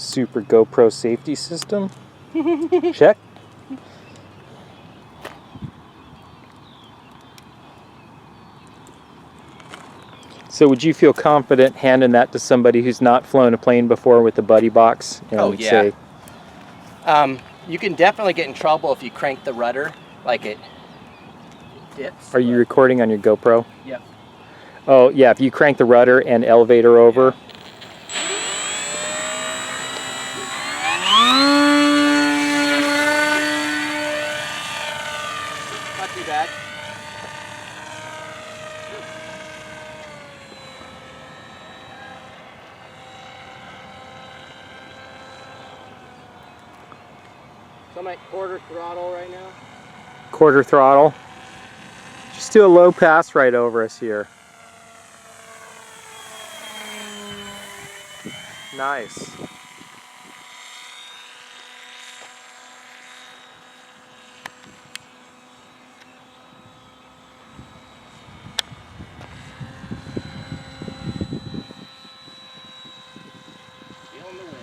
Super GoPro safety system. Check. So would you feel confident handing that to somebody who's not flown a plane before with the buddy box? And Oh, yeah. Say, you can definitely get in trouble if you crank the rudder like it dips. are you recording on your GoPro? Yep. Oh yeah, if you crank the rudder and elevator over. Not too bad. So I'm at quarter throttle right now. Quarter throttle. Just do a low pass right over us here. Nice. Feeling the wind.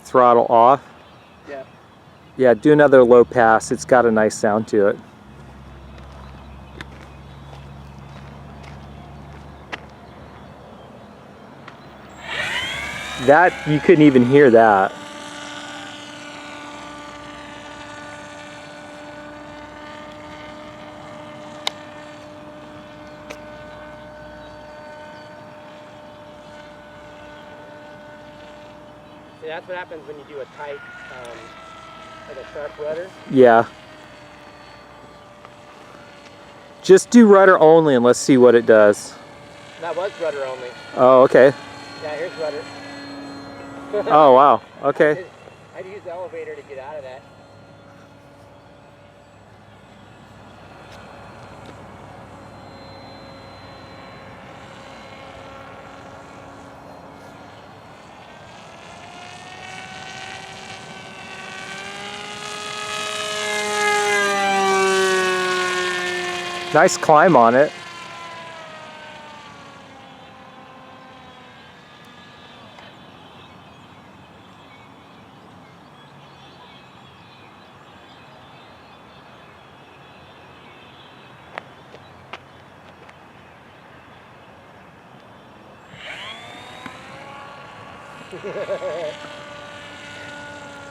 Throttle off. Yeah. Yeah, do another low pass. It's got a nice sound to it. That, you couldn't even hear that. See, that's what happens when you do a tight, like a sharp rudder. Yeah. Just do rudder only and let's see what it does. That was rudder only. Oh, okay. Yeah, here's rudder. Oh, wow. Okay. I'd use the elevator to get out of that. Nice climb on it.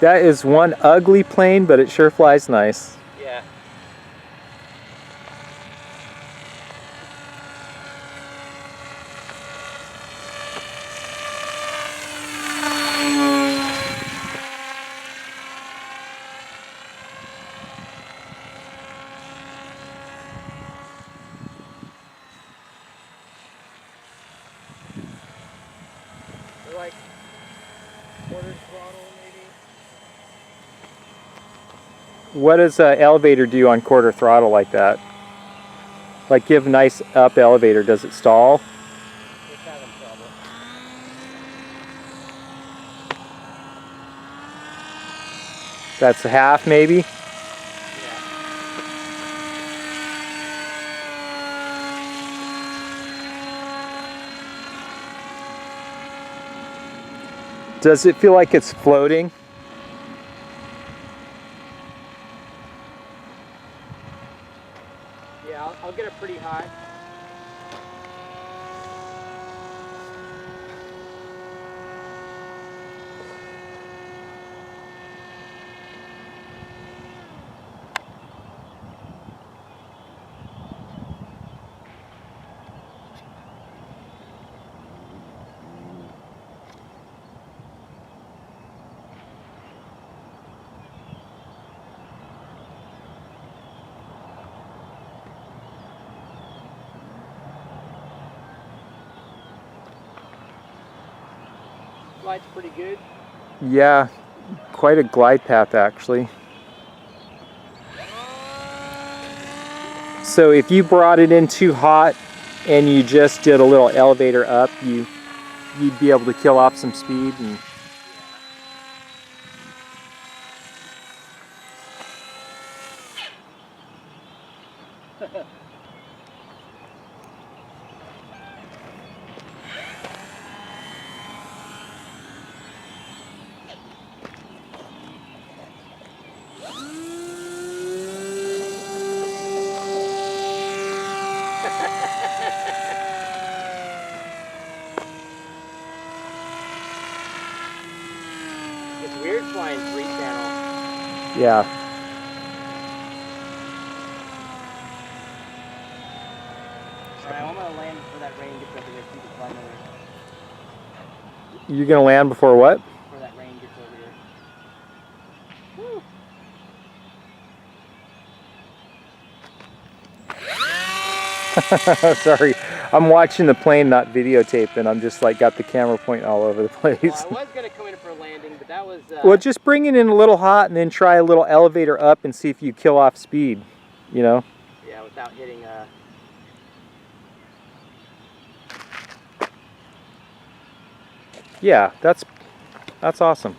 That is one ugly plane, but it sure flies nice. Yeah. They're like quarter throttle maybe. What does an elevator do on quarter throttle like that? Like give nice up elevator, does it stall? It's having trouble. That's a half maybe? Yeah. Does it feel like it's floating? Yeah, I'll get it pretty high. Flight's pretty good. Yeah, quite a glide path actually. So if you brought it in too hot and you just did a little elevator up, you'd be able to kill off some speed. And It's weird flying 3-channel. Yeah. Alright, I'm gonna land before that rain gets over there so you can fly another. You're gonna land before what? Before that rain gets over here. Woo. Sorry, I'm watching the plane, not videotaping. I'm just like got the camera pointing all over the place. Well, I was gonna come in for a landing, but that was. Well, just bring it in a little hot and then try a little elevator up and see if you kill off speed. You know? Yeah, without hitting. Yeah, that's awesome.